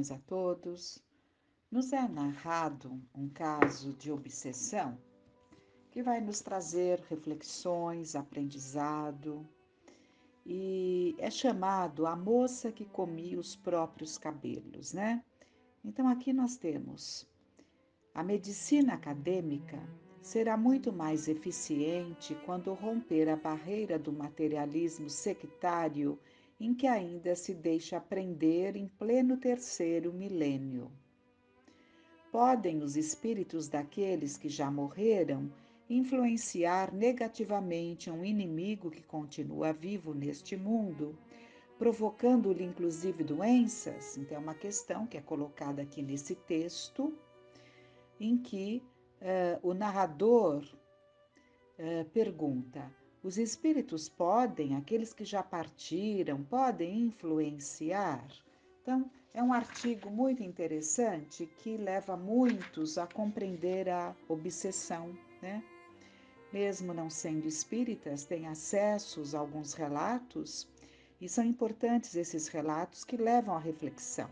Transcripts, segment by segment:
Saudações a todos. Nos é narrado um caso de obsessão que vai nos trazer reflexões, aprendizado e é chamado A Moça que Comia os Próprios Cabelos, né? Então aqui nós temos a medicina acadêmica será muito mais eficiente quando romper a barreira do materialismo sectário em que ainda se deixa aprender em pleno terceiro milênio. Podem os espíritos daqueles que já morreram influenciar negativamente um inimigo que continua vivo neste mundo, provocando-lhe inclusive doenças? Então, é uma questão que é colocada aqui nesse texto, em que o narrador pergunta: os espíritos podem, aqueles que já partiram, podem influenciar? Então, é um artigo muito interessante que leva muitos a compreender a obsessão, né? Mesmo não sendo espíritas, têm acessos a alguns relatos e são importantes esses relatos que levam à reflexão,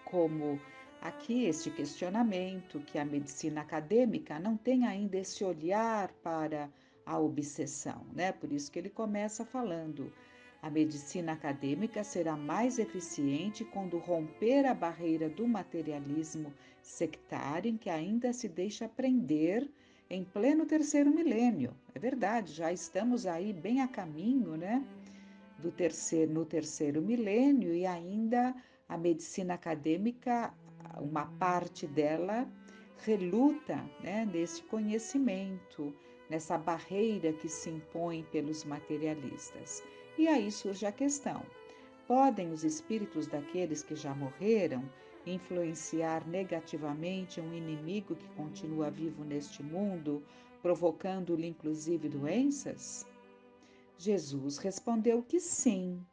como aqui este questionamento que a medicina acadêmica não tem ainda esse olhar para a obsessão, né? Por isso que ele começa falando: a medicina acadêmica será mais eficiente quando romper a barreira do materialismo sectário em que ainda se deixa aprender em pleno terceiro milênio. É verdade, já estamos aí bem a caminho, né? No terceiro milênio e ainda a medicina acadêmica, uma parte dela reluta, né, nesse conhecimento, nessa barreira que se impõe pelos materialistas. E aí surge a questão: podem os espíritos daqueles que já morreram influenciar negativamente um inimigo que continua vivo neste mundo, provocando-lhe inclusive doenças? Jesus respondeu que sim,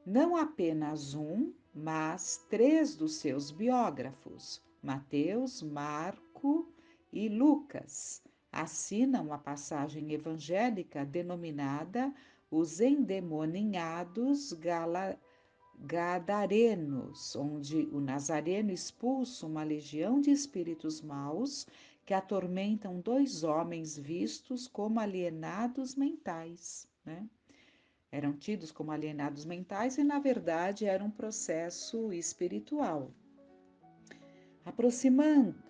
não apenas um, mas três dos seus biógrafos, Mateus, Marco e Lucas, assinam a passagem evangélica denominada Os Endemoninhados Gadarenos, onde o Nazareno expulsa uma legião de espíritos maus que atormentam dois homens vistos como alienados mentais, né? Eram tidos como alienados mentais e, na verdade, era um processo espiritual.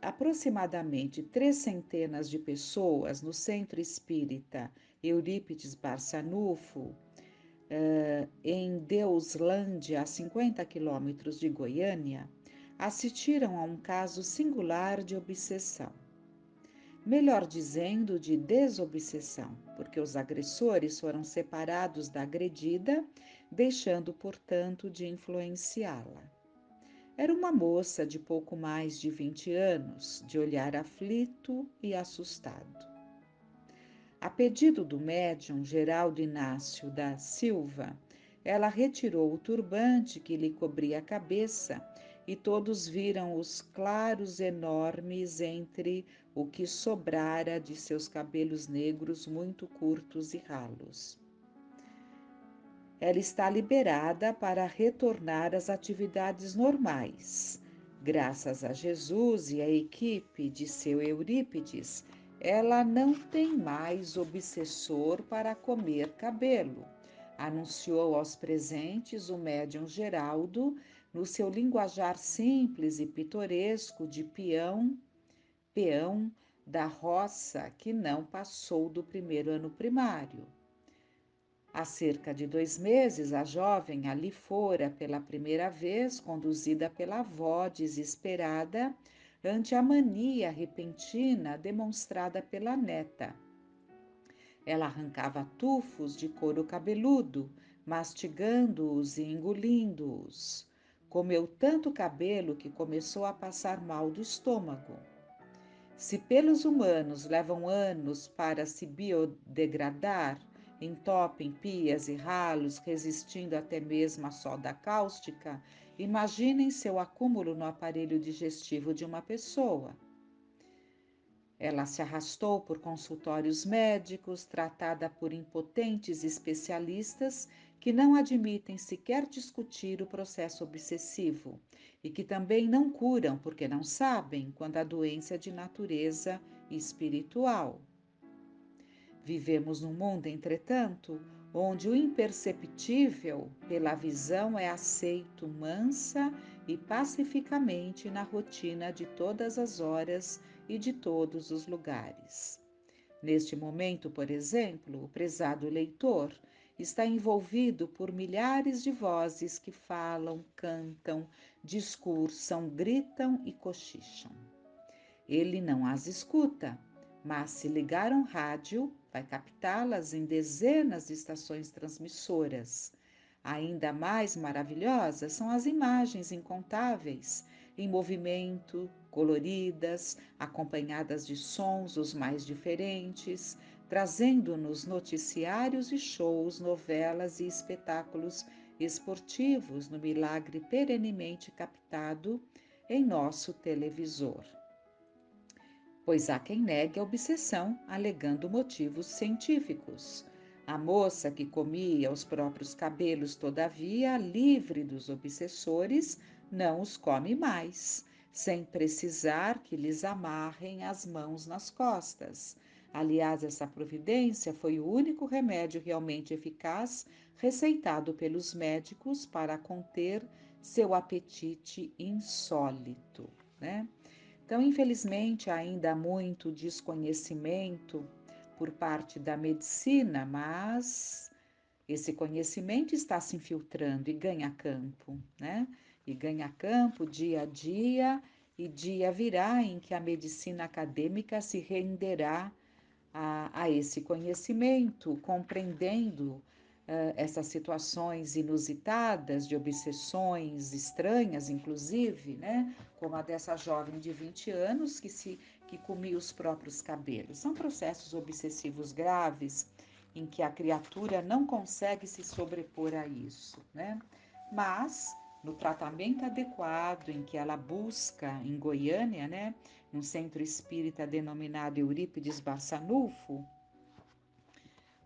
Aproximadamente 300 de pessoas no centro espírita Eurípides Barçanufo, em Deuslândia, a 50 quilômetros de Goiânia, assistiram a um caso singular de obsessão. Melhor dizendo, de desobsessão, porque os agressores foram separados da agredida, deixando, portanto, de influenciá-la. Era uma moça de pouco mais de 20 anos, de olhar aflito e assustado. A pedido do médium Geraldo Inácio da Silva, ela retirou o turbante que lhe cobria a cabeça e todos viram os claros enormes entre o que sobrara de seus cabelos negros muito curtos e ralos. Ela está liberada para retornar às atividades normais. Graças a Jesus e à equipe de seu Eurípides, ela não tem mais obsessor para comer cabelo, anunciou aos presentes o médium Geraldo, no seu linguajar simples e pitoresco de peão da roça que não passou do primeiro ano primário. Há cerca de 2 meses, a jovem ali fora pela primeira vez, conduzida pela avó desesperada ante a mania repentina demonstrada pela neta. Ela arrancava tufos de couro cabeludo, mastigando-os e engolindo-os. Comeu tanto cabelo que começou a passar mal do estômago. Se pelos humanos levam anos para se biodegradar, entopem pias e ralos, resistindo até mesmo à soda cáustica, imaginem seu acúmulo no aparelho digestivo de uma pessoa. Ela se arrastou por consultórios médicos, tratada por impotentes especialistas que não admitem sequer discutir o processo obsessivo e que também não curam porque não sabem quando a doença é de natureza espiritual. Vivemos num mundo, entretanto, onde o imperceptível pela visão é aceito mansa e pacificamente na rotina de todas as horas e de todos os lugares. Neste momento, por exemplo, o prezado leitor está envolvido por milhares de vozes que falam, cantam, discursam, gritam e cochicham. Ele não as escuta, mas se ligar um rádio, vai captá-las em dezenas de estações transmissoras. Ainda mais maravilhosas são as imagens incontáveis, em movimento, coloridas, acompanhadas de sons os mais diferentes, trazendo-nos noticiários e shows, novelas e espetáculos esportivos no milagre perenemente captado em nosso televisor. Pois há quem negue a obsessão, alegando motivos científicos. A moça que comia os próprios cabelos, todavia, livre dos obsessores, não os come mais, sem precisar que lhes amarrem as mãos nas costas. Aliás, essa providência foi o único remédio realmente eficaz receitado pelos médicos para conter seu apetite insólito, né? Então, infelizmente, ainda há muito desconhecimento por parte da medicina, mas esse conhecimento está se infiltrando e ganha campo, né? E ganha campo dia a dia, e dia virá em que a medicina acadêmica se renderá a esse conhecimento, compreendendo essas situações inusitadas de obsessões estranhas, inclusive, né? Como a dessa jovem de 20 anos que comia os próprios cabelos. São processos obsessivos graves em que a criatura não consegue se sobrepor a isso, né? Mas no tratamento adequado em que ela busca em Goiânia, né, num centro espírita denominado Eurípides Barçanufo,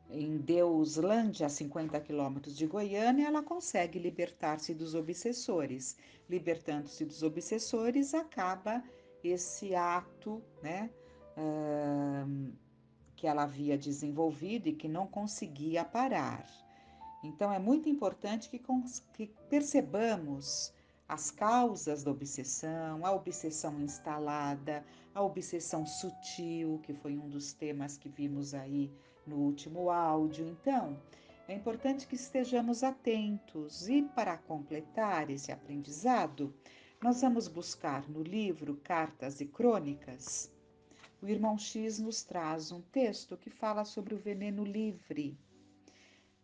em Deuslândia, a 50 quilômetros de Goiânia, ela consegue libertar-se dos obsessores. Libertando-se dos obsessores, acaba esse ato, né, que ela havia desenvolvido e que não conseguia parar. Então, é muito importante que percebamos as causas da obsessão, a obsessão instalada, a obsessão sutil, que foi um dos temas que vimos aí no último áudio. Então, é importante que estejamos atentos e, para completar esse aprendizado, nós vamos buscar no livro Cartas e Crônicas. O irmão X nos traz um texto que fala sobre o veneno livre.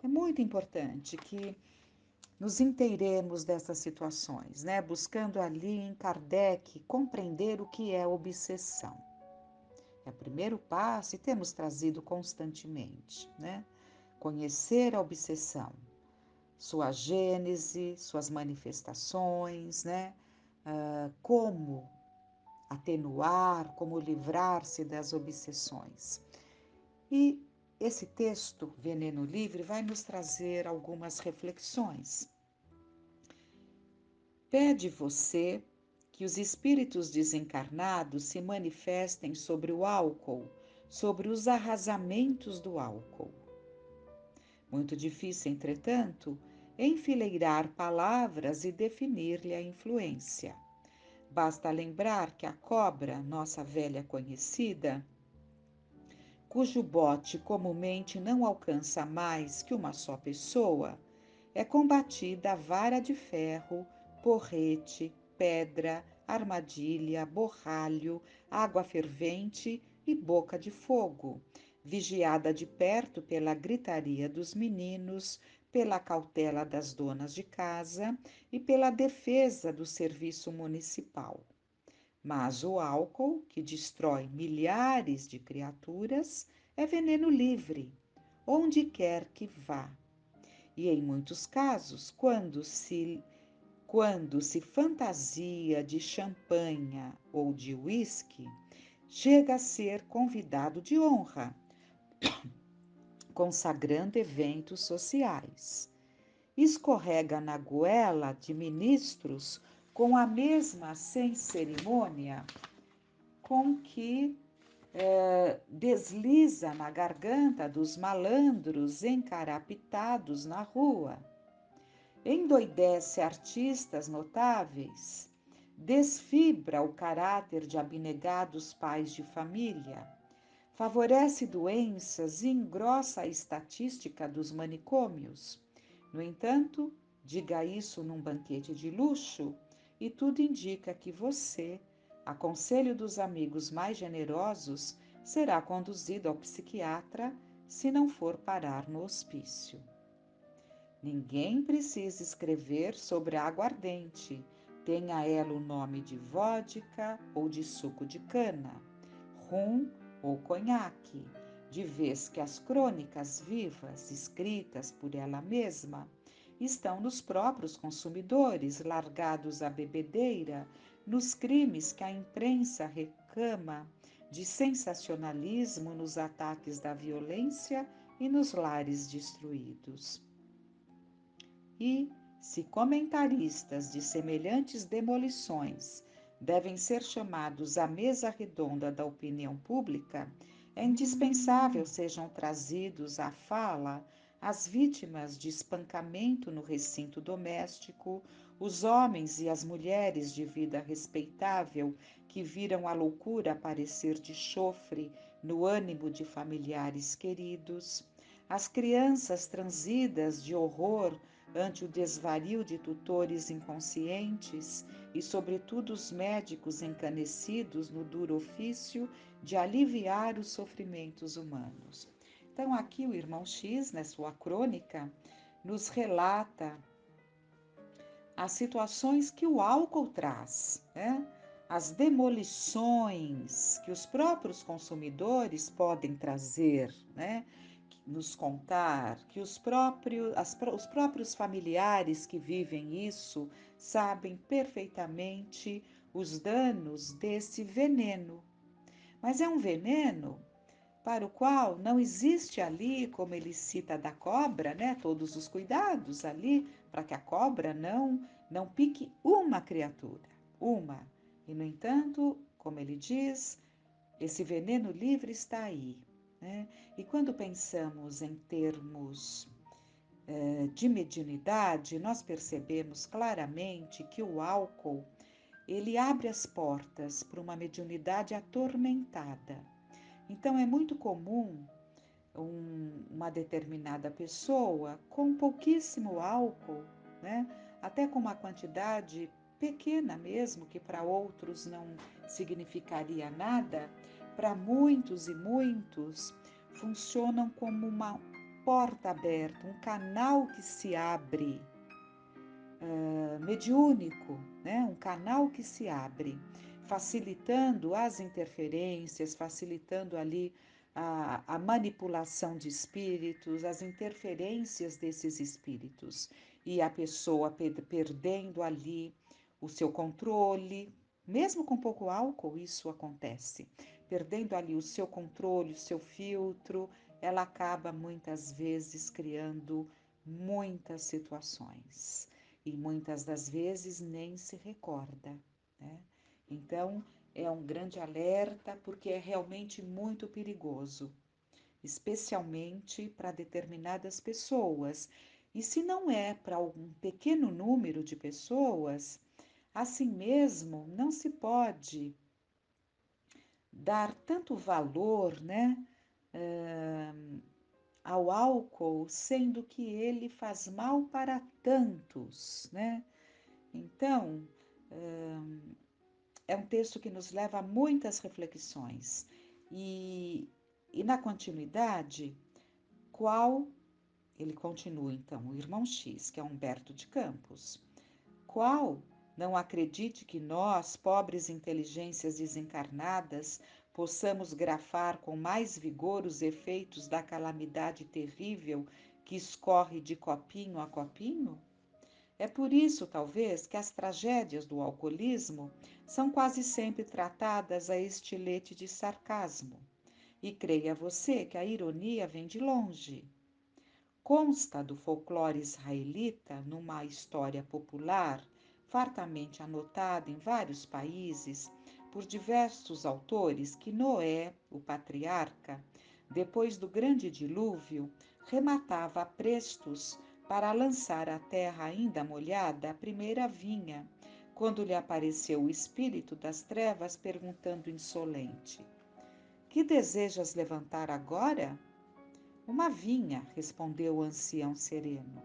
É muito importante que nos inteiremos dessas situações, né? Buscando ali em Kardec compreender o que é obsessão. É o primeiro passo e temos trazido constantemente, né? Conhecer a obsessão, sua gênese, suas manifestações, né? Como atenuar, como livrar-se das obsessões. E esse texto, Veneno Livre, vai nos trazer algumas reflexões. Pede você que os espíritos desencarnados se manifestem sobre o álcool, sobre os arrasamentos do álcool. Muito difícil, entretanto, enfileirar palavras e definir-lhe a influência. Basta lembrar que a cobra, nossa velha conhecida, cujo bote comumente não alcança mais que uma só pessoa, é combatida a vara de ferro, porrete, pedra, armadilha, borralho, água fervente e boca de fogo, vigiada de perto pela gritaria dos meninos, pela cautela das donas de casa e pela defesa do serviço municipal. Mas o álcool, que destrói milhares de criaturas, é veneno livre, onde quer que vá. E em muitos casos, quando se fantasia de champanha ou de uísque, chega a ser convidado de honra, consagrando eventos sociais. Escorrega na goela de ministros com a mesma sem cerimônia com que desliza na garganta dos malandros encarapitados na rua. Endoidece artistas notáveis, desfibra o caráter de abnegados pais de família, favorece doenças e engrossa a estatística dos manicômios. No entanto, diga isso num banquete de luxo e tudo indica que você, a conselho dos amigos mais generosos, será conduzido ao psiquiatra se não for parar no hospício. Ninguém precisa escrever sobre a aguardente, tenha ela o nome de vodka ou de suco de cana, rum ou conhaque, de vez que as crônicas vivas, escritas por ela mesma, estão nos próprios consumidores, largados à bebedeira, nos crimes que a imprensa reclama, de sensacionalismo nos ataques da violência e nos lares destruídos. E, se comentaristas de semelhantes demolições devem ser chamados à mesa redonda da opinião pública, é indispensável sejam trazidos à fala as vítimas de espancamento no recinto doméstico, os homens e as mulheres de vida respeitável que viram a loucura aparecer de chofre no ânimo de familiares queridos, as crianças transidas de horror ante o desvario de tutores inconscientes e, sobretudo, os médicos encanecidos no duro ofício de aliviar os sofrimentos humanos. Então, aqui o irmão X, na sua crônica, nos relata as situações que o álcool traz, né? As demolições que os próprios consumidores podem trazer, né? Nos contar, que os próprios familiares que vivem isso sabem perfeitamente os danos desse veneno. Mas é um veneno para o qual não existe ali, como ele cita da cobra, né, todos os cuidados ali para que a cobra não pique uma criatura, uma. E no entanto, como ele diz, esse veneno livre está aí, né? E quando pensamos em termos de mediunidade, nós percebemos claramente que o álcool ele abre as portas para uma mediunidade atormentada. Então é muito comum uma determinada pessoa com pouquíssimo álcool, né? Até com uma quantidade pequena mesmo, que para outros não significaria nada, para muitos e muitos funcionam como uma porta aberta, um canal que se abre, mediúnico, né? Um canal que se abre, facilitando as interferências, facilitando ali a manipulação de espíritos, as interferências desses espíritos. E a pessoa perdendo ali o seu controle, mesmo com pouco álcool, isso acontece. Perdendo ali o seu controle, o seu filtro, ela acaba muitas vezes criando muitas situações e muitas das vezes nem se recorda, né? Então, é um grande alerta porque é realmente muito perigoso, especialmente para determinadas pessoas. E se não é para um pequeno número de pessoas, assim mesmo não se pode dar tanto valor, né, ao álcool, sendo que ele faz mal para tantos, né? Então, é um texto que nos leva a muitas reflexões. E na continuidade, qual, ele continua então, o irmão X, que é Humberto de Campos, qual não acredite que nós, pobres inteligências desencarnadas, possamos grafar com mais vigor os efeitos da calamidade terrível que escorre de copinho a copinho? É por isso, talvez, que as tragédias do alcoolismo são quase sempre tratadas a estilete de sarcasmo. E creia você que a ironia vem de longe. Consta do folclore israelita, numa história popular, fartamente anotado em vários países por diversos autores, que Noé, o patriarca, depois do grande dilúvio, rematava a prestos para lançar à terra ainda molhada a primeira vinha, quando lhe apareceu o espírito das trevas, perguntando insolente: Que desejas levantar agora? Uma vinha, respondeu o ancião sereno.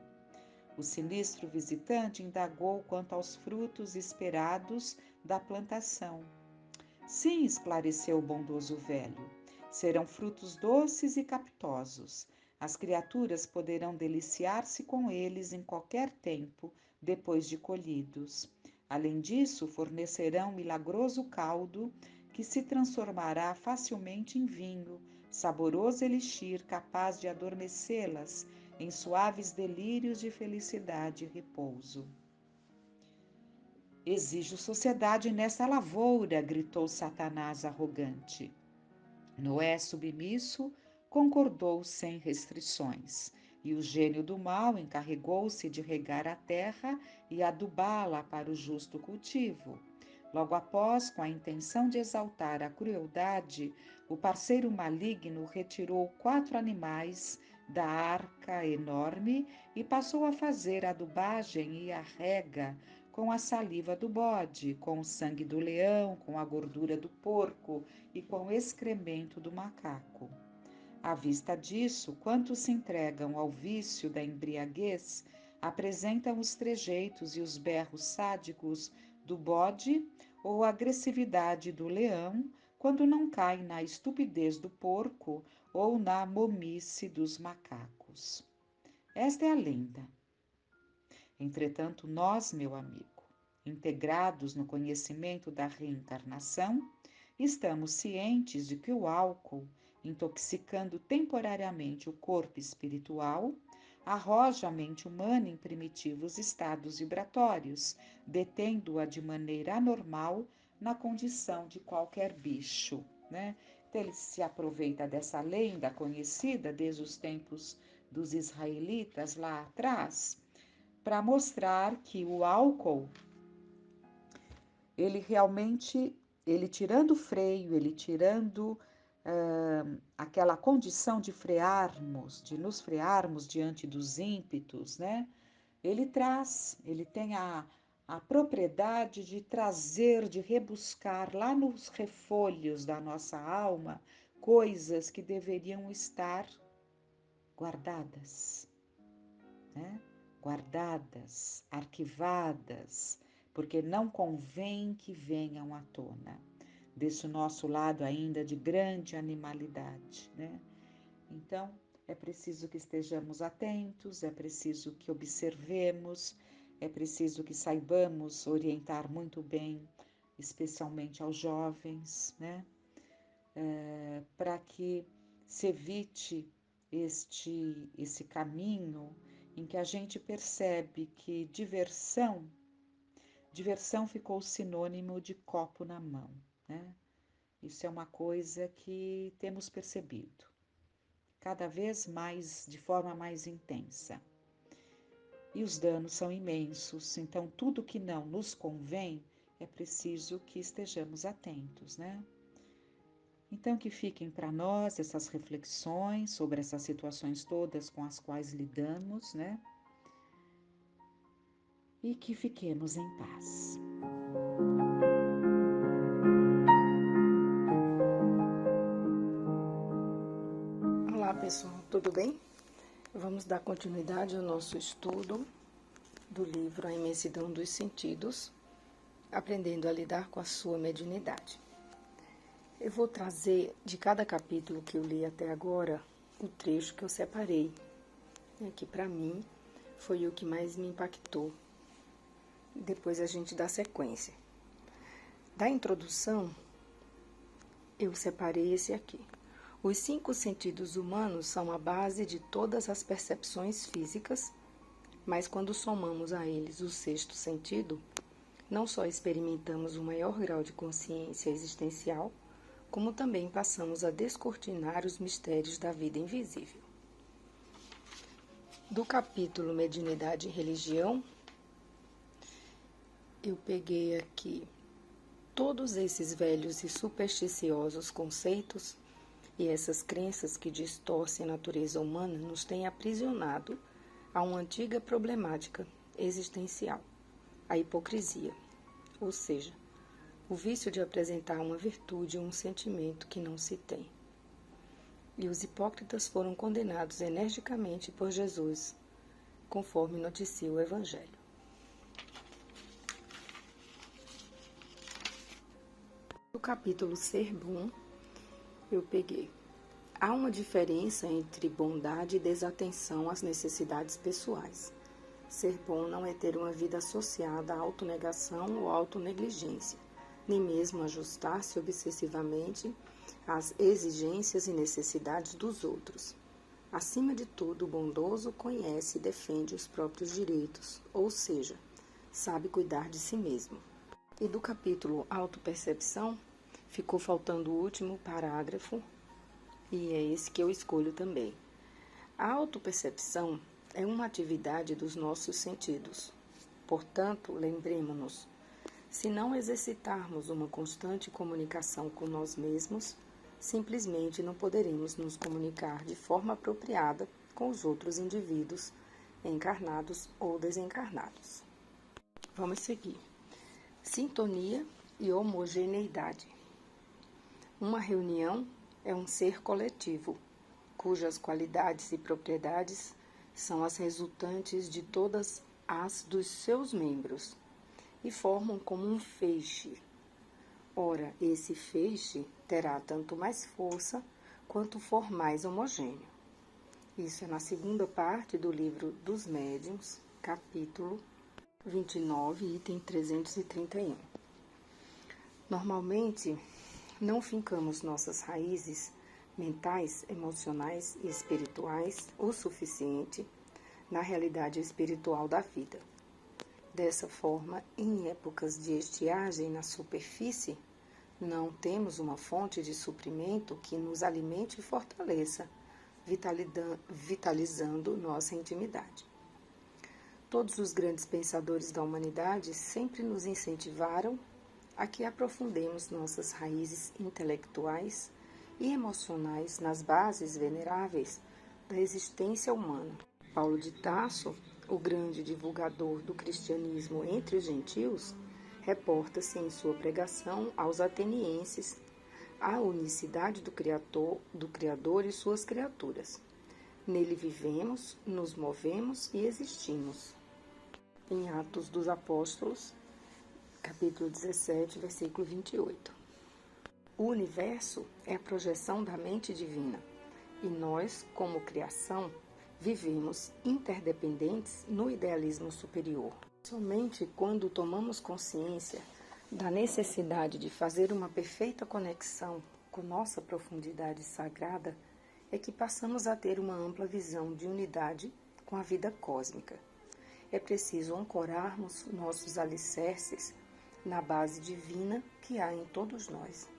O sinistro visitante indagou quanto aos frutos esperados da plantação. Sim, esclareceu o bondoso velho, serão frutos doces e capitosos. As criaturas poderão deliciar-se com eles em qualquer tempo, depois de colhidos. Além disso, fornecerão milagroso caldo que se transformará facilmente em vinho, saboroso elixir capaz de adormecê-las em suaves delírios de felicidade e repouso. Exijo sociedade nessa lavoura, gritou Satanás arrogante. Noé, submisso, concordou sem restrições, e o gênio do mal encarregou-se de regar a terra e adubá-la para o justo cultivo. Logo após, com a intenção de exaltar a crueldade, o parceiro maligno retirou 4 animais da arca enorme e passou a fazer a adubagem e a rega com a saliva do bode, com o sangue do leão, com a gordura do porco e com o excremento do macaco. À vista disso, quantos se entregam ao vício da embriaguez apresentam os trejeitos e os berros sádicos do bode ou a agressividade do leão, quando não caem na estupidez do porco ou na momice dos macacos. Esta é a lenda. Entretanto, nós, meu amigo, integrados no conhecimento da reencarnação, estamos cientes de que o álcool, intoxicando temporariamente o corpo espiritual, arroja a mente humana em primitivos estados vibratórios, detendo-a de maneira anormal na condição de qualquer bicho, né? Então, ele se aproveita dessa lenda conhecida desde os tempos dos israelitas lá atrás, para mostrar que o álcool, ele realmente, ele tirando o freio, ele tirando aquela condição de frearmos, de nos frearmos diante dos ímpetos, né? Ele tem a propriedade de trazer, de rebuscar lá nos refolhos da nossa alma coisas que deveriam estar guardadas, né? Guardadas, arquivadas, porque não convém que venham à tona, desse nosso lado ainda de grande animalidade, né? Então, é preciso que estejamos atentos, é preciso que observemos, é preciso que saibamos orientar muito bem, especialmente aos jovens, né? Para que se evite esse caminho em que a gente percebe que diversão ficou sinônimo de copo na mão, né? Isso é uma coisa que temos percebido cada vez mais, de forma mais intensa. E os danos são imensos, então tudo que não nos convém é preciso que estejamos atentos, né? Então que fiquem para nós essas reflexões sobre essas situações todas com as quais lidamos, né? E que fiquemos em paz. Olá pessoal, tudo bem? Vamos dar continuidade ao nosso estudo do livro A Imensidão dos Sentidos, aprendendo a lidar com a sua mediunidade. Eu vou trazer de cada capítulo que eu li até agora o trecho que eu separei, que para mim foi o que mais me impactou. Depois a gente dá sequência. Da introdução, eu separei esse aqui. Os 5 sentidos humanos são a base de todas as percepções físicas, mas quando somamos a eles o 6º sentido, não só experimentamos um maior grau de consciência existencial, como também passamos a descortinar os mistérios da vida invisível. Do capítulo Mediunidade e Religião, Eu peguei aqui todos esses velhos e supersticiosos conceitos e essas crenças que distorcem a natureza humana nos têm aprisionado a uma antiga problemática existencial, a hipocrisia, ou seja, o vício de apresentar uma virtude ou um sentimento que não se tem. E os hipócritas foram condenados energicamente por Jesus, conforme noticia o Evangelho. No capítulo Ser Bom, eu peguei. Há uma diferença entre bondade e desatenção às necessidades pessoais. Ser bom não é ter uma vida associada à autonegação ou autonegligência, nem mesmo ajustar-se obsessivamente às exigências e necessidades dos outros. Acima de tudo, o bondoso conhece e defende os próprios direitos, ou seja, sabe cuidar de si mesmo. E do capítulo Autopercepção, ficou faltando o último parágrafo, e é esse que eu escolho também. A autopercepção é uma atividade dos nossos sentidos. Portanto, lembremos-nos, se não exercitarmos uma constante comunicação com nós mesmos, simplesmente não poderemos nos comunicar de forma apropriada com os outros indivíduos, encarnados ou desencarnados. Vamos seguir. Sintonia e homogeneidade. Uma reunião é um ser coletivo, cujas qualidades e propriedades são as resultantes de todas as dos seus membros e formam como um feixe. Ora, esse feixe terá tanto mais força quanto for mais homogêneo. Isso é na segunda parte do livro dos Médiuns, capítulo 29, item 331. Normalmente, não fincamos nossas raízes mentais, emocionais e espirituais o suficiente na realidade espiritual da vida. Dessa forma, em épocas de estiagem na superfície, não temos uma fonte de suprimento que nos alimente e fortaleça, vitalizando nossa intimidade. Todos os grandes pensadores da humanidade sempre nos incentivaram a que aprofundemos nossas raízes intelectuais e emocionais nas bases veneráveis da existência humana. Paulo de Tarso, o grande divulgador do cristianismo entre os gentios, reporta-se em sua pregação aos atenienses a unicidade do Criador e suas criaturas. Nele vivemos, nos movemos e existimos. Em Atos dos Apóstolos, capítulo 17, versículo 28. O universo é a projeção da mente divina e nós, como criação, vivemos interdependentes no idealismo superior. Somente quando tomamos consciência da necessidade de fazer uma perfeita conexão com nossa profundidade sagrada é que passamos a ter uma ampla visão de unidade com a vida cósmica. É preciso ancorarmos nossos alicerces na base divina que há em todos nós.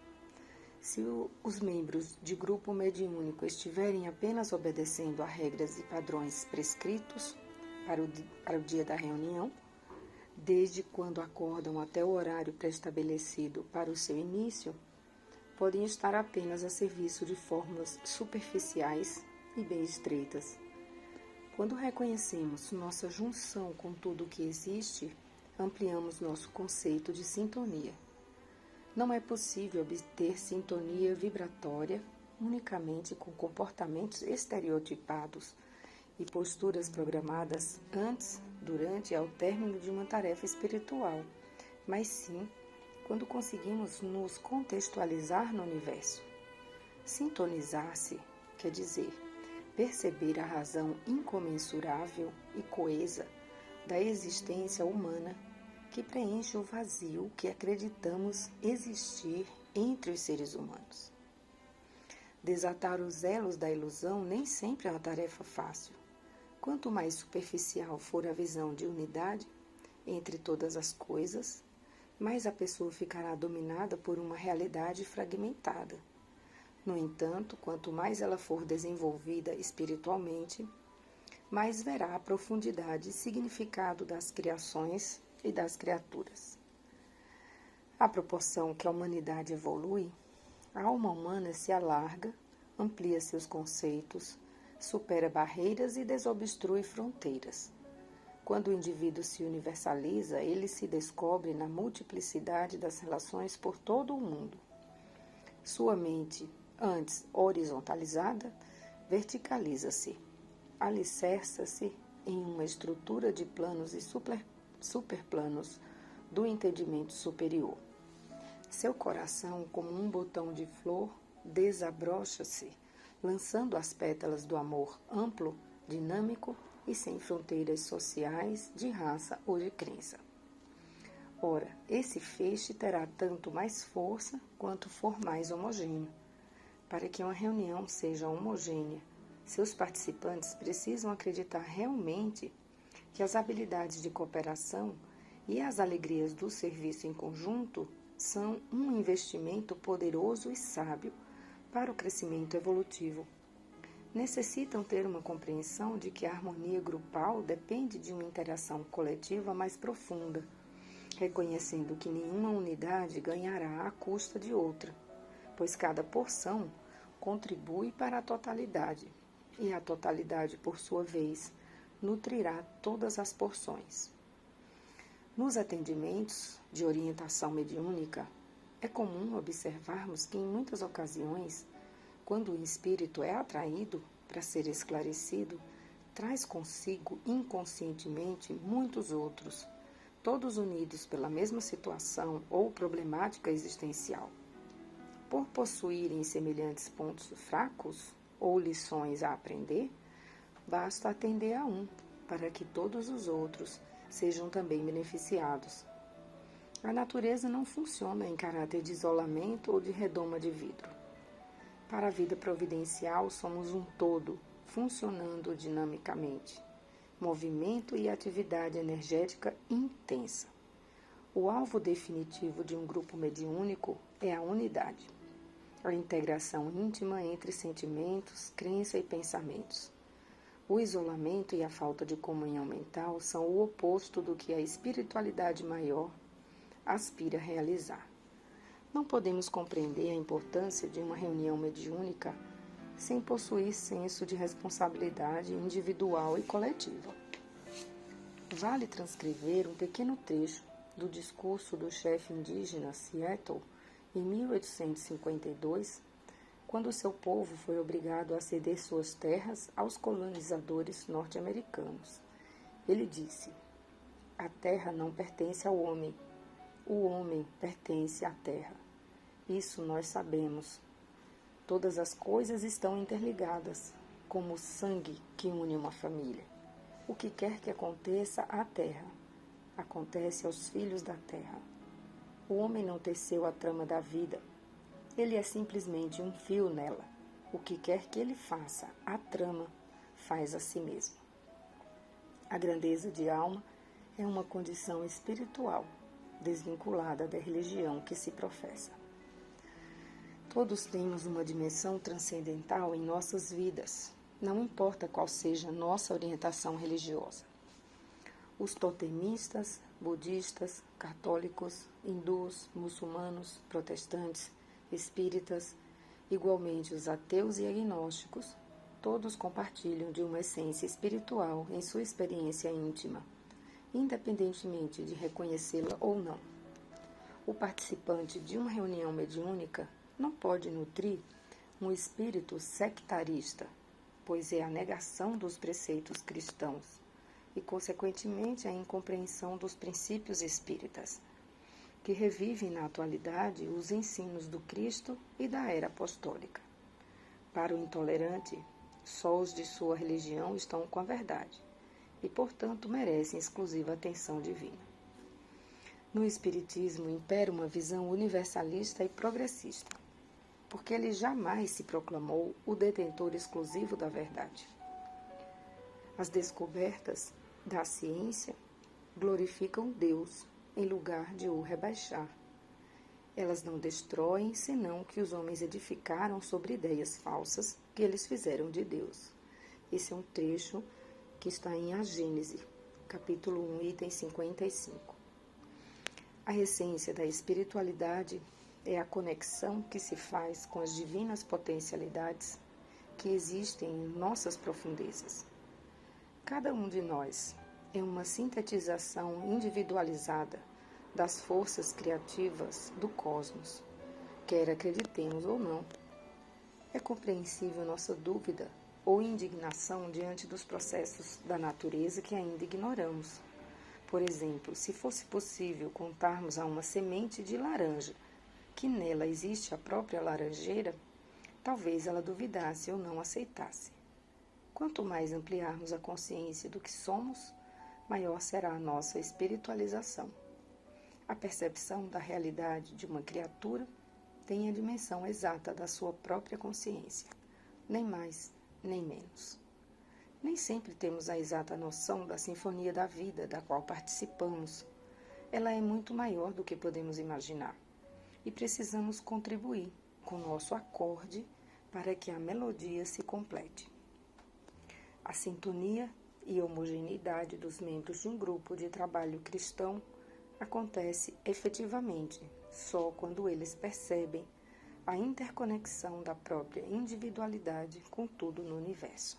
Se os membros de grupo mediúnico estiverem apenas obedecendo a regras e padrões prescritos para o dia da reunião, desde quando acordam até o horário pré-estabelecido para o seu início, podem estar apenas a serviço de fórmulas superficiais e bem estreitas. Quando reconhecemos nossa junção com tudo o que existe, ampliamos nosso conceito de sintonia. Não é possível obter sintonia vibratória unicamente com comportamentos estereotipados e posturas programadas antes, durante e ao término de uma tarefa espiritual, mas sim quando conseguimos nos contextualizar no universo. Sintonizar-se quer dizer perceber a razão incomensurável e coesa da existência humana que preenche o vazio que acreditamos existir entre os seres humanos. Desatar os elos da ilusão nem sempre é uma tarefa fácil. Quanto mais superficial for a visão de unidade entre todas as coisas, mais a pessoa ficará dominada por uma realidade fragmentada. No entanto, quanto mais ela for desenvolvida espiritualmente, mais verá a profundidade e significado das criações e das criaturas. À proporção que a humanidade evolui, a alma humana se alarga, amplia seus conceitos, supera barreiras e desobstrui fronteiras. Quando o indivíduo se universaliza, ele se descobre na multiplicidade das relações por todo o mundo. Sua mente, antes horizontalizada, verticaliza-se, alicerça-se em uma estrutura de planos e superplanos do entendimento superior. Seu coração, como um botão de flor, desabrocha-se, lançando as pétalas do amor amplo, dinâmico e sem fronteiras sociais, de raça ou de crença. Ora, esse feixe terá tanto mais força quanto for mais homogêneo. Para que uma reunião seja homogênea, seus participantes precisam acreditar realmente que as habilidades de cooperação e as alegrias do serviço em conjunto são um investimento poderoso e sábio para o crescimento evolutivo. Necessitam ter uma compreensão de que a harmonia grupal depende de uma interação coletiva mais profunda, reconhecendo que nenhuma unidade ganhará à custa de outra, pois cada porção contribui para a totalidade, e a totalidade, por sua vez, nutrirá todas as porções. Nos atendimentos de orientação mediúnica, é comum observarmos que, em muitas ocasiões, quando o espírito é atraído para ser esclarecido, traz consigo inconscientemente muitos outros, todos unidos pela mesma situação ou problemática existencial. Por possuírem semelhantes pontos fracos ou lições a aprender, basta atender a um, para que todos os outros sejam também beneficiados. A natureza não funciona em caráter de isolamento ou de redoma de vidro. Para a vida providencial, somos um todo, funcionando dinamicamente, movimento e atividade energética intensa. O alvo definitivo de um grupo mediúnico é a unidade, a integração íntima entre sentimentos, crença e pensamentos. O isolamento e a falta de comunhão mental são o oposto do que a espiritualidade maior aspira a realizar. Não podemos compreender a importância de uma reunião mediúnica sem possuir senso de responsabilidade individual e coletiva. Vale transcrever um pequeno trecho do discurso do chefe indígena Seattle, em 1852, quando seu povo foi obrigado a ceder suas terras aos colonizadores norte-americanos. Ele disse: "A terra não pertence ao homem, o homem pertence à terra. Isso nós sabemos. Todas as coisas estão interligadas, como o sangue que une uma família. O que quer que aconteça à terra, acontece aos filhos da terra. O homem não teceu a trama da vida. Ele é simplesmente um fio nela. O que quer que ele faça, a trama faz a si mesmo." A grandeza de alma é uma condição espiritual, desvinculada da religião que se professa. Todos temos uma dimensão transcendental em nossas vidas, não importa qual seja a nossa orientação religiosa. Os totemistas, budistas, católicos, hindus, muçulmanos, protestantes, espíritas, igualmente os ateus e agnósticos, todos compartilham de uma essência espiritual em sua experiência íntima, independentemente de reconhecê-la ou não. O participante de uma reunião mediúnica não pode nutrir um espírito sectarista, pois é a negação dos preceitos cristãos e, consequentemente, a incompreensão dos princípios espíritas, que revivem na atualidade os ensinos do Cristo e da era apostólica. Para o intolerante, só os de sua religião estão com a verdade e, portanto, merecem exclusiva atenção divina. No Espiritismo impera uma visão universalista e progressista, porque ele jamais se proclamou o detentor exclusivo da verdade. As descobertas da ciência glorificam Deus em lugar de o rebaixar. Elas não destroem, senão que os homens edificaram sobre ideias falsas que eles fizeram de Deus. Esse é um trecho que está em A Gênese, capítulo 1, item 55. A essência da espiritualidade é a conexão que se faz com as divinas potencialidades que existem em nossas profundezas. Cada um de nós é uma sintetização individualizada das forças criativas do cosmos, quer acreditemos ou não. É compreensível nossa dúvida ou indignação diante dos processos da natureza que ainda ignoramos. Por exemplo, se fosse possível contarmos a uma semente de laranja que nela existe a própria laranjeira, talvez ela duvidasse ou não aceitasse. Quanto mais ampliarmos a consciência do que somos, maior será a nossa espiritualização. A percepção da realidade de uma criatura tem a dimensão exata da sua própria consciência, nem mais, nem menos. Nem sempre temos a exata noção da sinfonia da vida da qual participamos. Ela é muito maior do que podemos imaginar e precisamos contribuir com nosso acorde para que a melodia se complete. A sintonia e homogeneidade dos membros de um grupo de trabalho cristão acontece efetivamente só quando eles percebem a interconexão da própria individualidade com tudo no universo.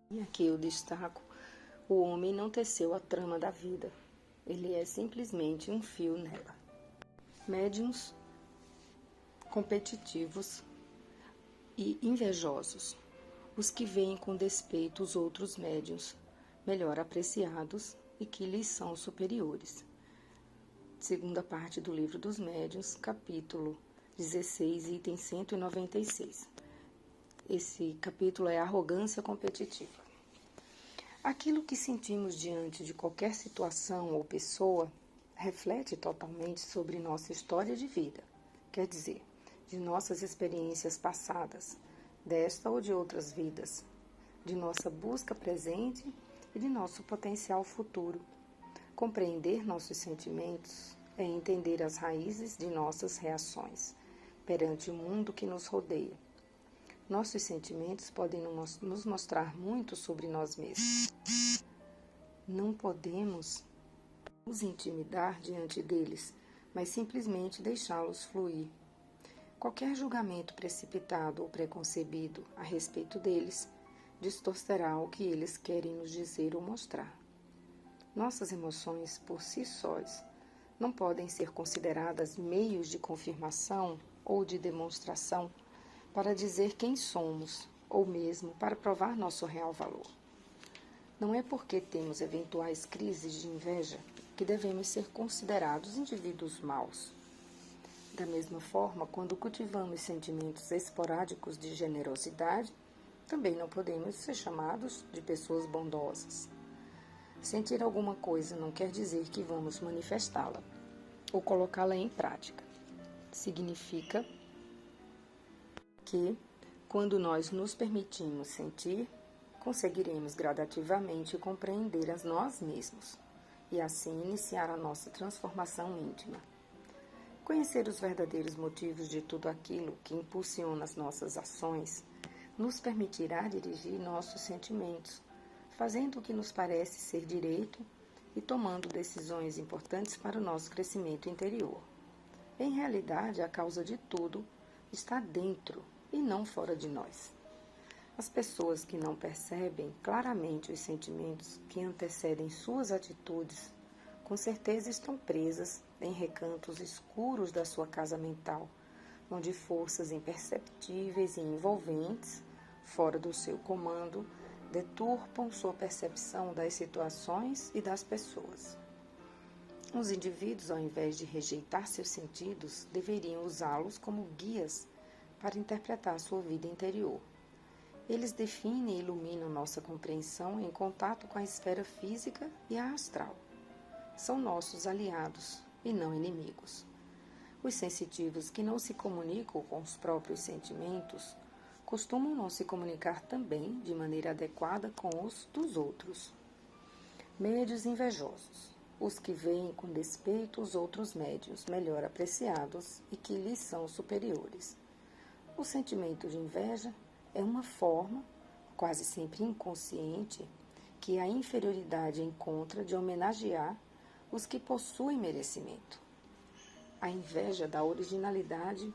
E aqui eu destaco: o homem não teceu a trama da vida, ele é simplesmente um fio nela. Médiuns competitivos e invejosos, os que veem com despeito os outros médiuns, melhor apreciados e que lhes são superiores. Segunda parte do Livro dos Médiuns, capítulo 16, item 196. Esse capítulo é arrogância competitiva. Aquilo que sentimos diante de qualquer situação ou pessoa reflete totalmente sobre nossa história de vida, quer dizer, de nossas experiências passadas, desta ou de outras vidas, de nossa busca presente e de nosso potencial futuro. Compreender nossos sentimentos é entender as raízes de nossas reações perante o mundo que nos rodeia. Nossos sentimentos podem nos mostrar muito sobre nós mesmos. Não podemos nos intimidar diante deles, mas simplesmente deixá-los fluir. Qualquer julgamento precipitado ou preconcebido a respeito deles distorcerá o que eles querem nos dizer ou mostrar. Nossas emoções, por si sós, não podem ser consideradas meios de confirmação ou de demonstração para dizer quem somos, ou mesmo para provar nosso real valor. Não é porque temos eventuais crises de inveja que devemos ser considerados indivíduos maus. Da mesma forma, quando cultivamos sentimentos esporádicos de generosidade, também não podemos ser chamados de pessoas bondosas. Sentir alguma coisa não quer dizer que vamos manifestá-la ou colocá-la em prática. Significa que, quando nós nos permitimos sentir, conseguiremos gradativamente compreender a nós mesmos e assim iniciar a nossa transformação íntima. Conhecer os verdadeiros motivos de tudo aquilo que impulsiona as nossas ações nos permitirá dirigir nossos sentimentos, fazendo o que nos parece ser direito e tomando decisões importantes para o nosso crescimento interior. Em realidade, a causa de tudo está dentro e não fora de nós. As pessoas que não percebem claramente os sentimentos que antecedem suas atitudes, com certeza estão presas em recantos escuros da sua casa mental, onde forças imperceptíveis e envolventes, fora do seu comando, deturpam sua percepção das situações e das pessoas. Os indivíduos, ao invés de rejeitar seus sentidos, deveriam usá-los como guias para interpretar sua vida interior. Eles definem e iluminam nossa compreensão em contato com a esfera física e a astral. São nossos aliados e não inimigos. Os sensitivos que não se comunicam com os próprios sentimentos costumam não se comunicar também de maneira adequada com os dos outros. Médios invejosos, os que veem com despeito os outros médios melhor apreciados e que lhes são superiores. O sentimento de inveja é uma forma, quase sempre inconsciente, que a inferioridade encontra de homenagear os que possuem merecimento. A inveja da originalidade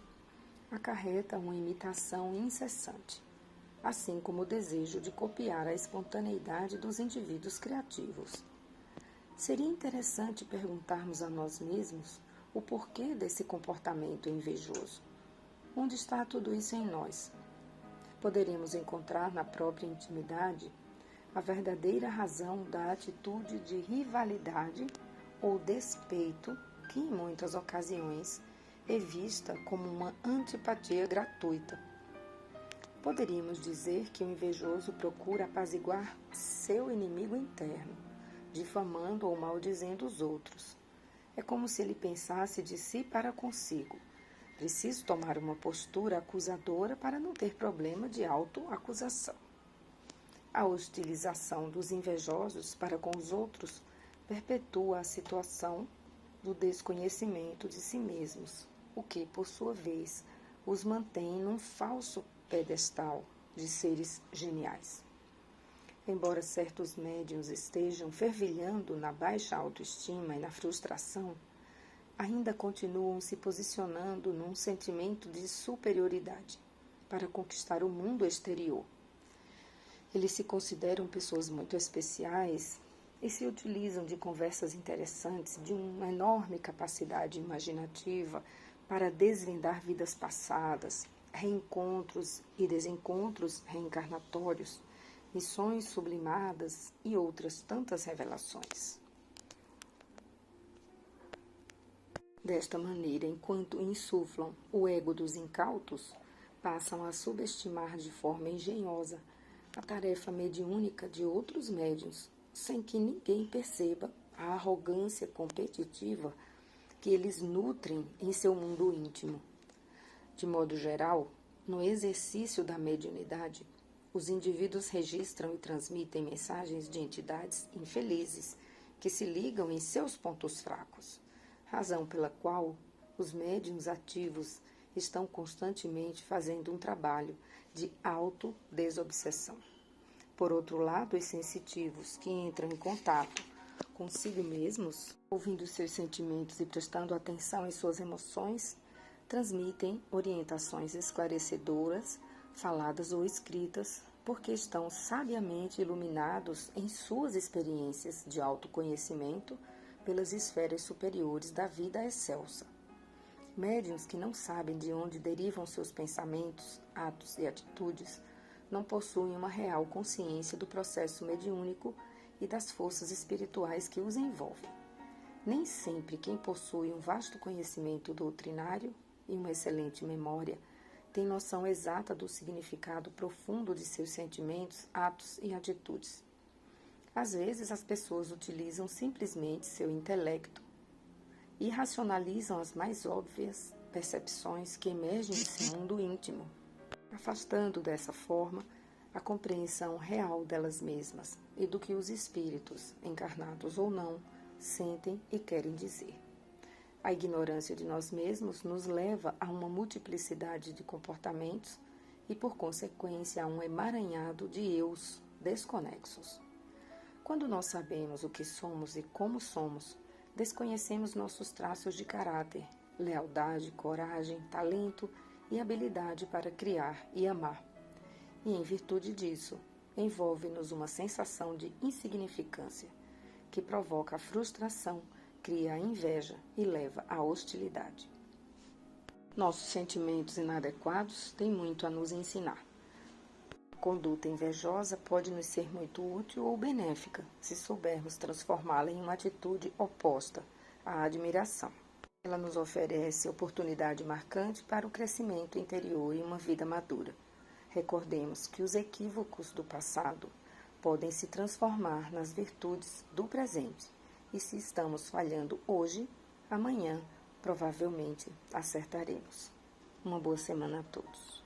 acarreta uma imitação incessante, assim como o desejo de copiar a espontaneidade dos indivíduos criativos. Seria interessante perguntarmos a nós mesmos o porquê desse comportamento invejoso. Onde está tudo isso em nós? Poderíamos encontrar na própria intimidade a verdadeira razão da atitude de rivalidade ou despeito que, em muitas ocasiões, é vista como uma antipatia gratuita. Poderíamos dizer que o invejoso procura apaziguar seu inimigo interno, difamando ou maldizendo os outros. É como se ele pensasse de si para consigo: preciso tomar uma postura acusadora para não ter problema de autoacusação. A hostilização dos invejosos para com os outros perpetua a situação do desconhecimento de si mesmos, o que, por sua vez, os mantém num falso pedestal de seres geniais. Embora certos médiuns estejam fervilhando na baixa autoestima e na frustração, ainda continuam se posicionando num sentimento de superioridade para conquistar o mundo exterior. Eles se consideram pessoas muito especiais e se utilizam de conversas interessantes, de uma enorme capacidade imaginativa para desvendar vidas passadas, reencontros e desencontros reencarnatórios, missões sublimadas e outras tantas revelações. Desta maneira, enquanto insuflam o ego dos incautos, passam a subestimar de forma engenhosa a tarefa mediúnica de outros médiuns, sem que ninguém perceba a arrogância competitiva que eles nutrem em seu mundo íntimo. De modo geral, no exercício da mediunidade, os indivíduos registram e transmitem mensagens de entidades infelizes que se ligam em seus pontos fracos, razão pela qual os médiuns ativos estão constantemente fazendo um trabalho de autodesobsessão. Por outro lado, os sensitivos que entram em contato consigo mesmos, ouvindo seus sentimentos e prestando atenção em suas emoções, transmitem orientações esclarecedoras, faladas ou escritas, porque estão sabiamente iluminados em suas experiências de autoconhecimento pelas esferas superiores da vida excelsa. Médiuns que não sabem de onde derivam seus pensamentos, atos e atitudes não possuem uma real consciência do processo mediúnico e das forças espirituais que os envolvem. Nem sempre quem possui um vasto conhecimento doutrinário e uma excelente memória tem noção exata do significado profundo de seus sentimentos, atos e atitudes. Às vezes, as pessoas utilizam simplesmente seu intelecto e racionalizam as mais óbvias percepções que emergem de seu mundo íntimo, afastando dessa forma a compreensão real delas mesmas e do que os espíritos, encarnados ou não, sentem e querem dizer. A ignorância de nós mesmos nos leva a uma multiplicidade de comportamentos e, por consequência, a um emaranhado de eus desconexos. Quando nós sabemos o que somos e como somos, desconhecemos nossos traços de caráter, lealdade, coragem, talento e habilidade para criar e amar. E, em virtude disso, envolve-nos uma sensação de insignificância, que provoca a frustração, cria a inveja e leva à hostilidade. Nossos sentimentos inadequados têm muito a nos ensinar. A conduta invejosa pode nos ser muito útil ou benéfica, se soubermos transformá-la em uma atitude oposta à admiração. Ela nos oferece oportunidade marcante para o crescimento interior e uma vida madura. Recordemos que os equívocos do passado podem se transformar nas virtudes do presente, e se estamos falhando hoje, amanhã provavelmente acertaremos. Uma boa semana a todos.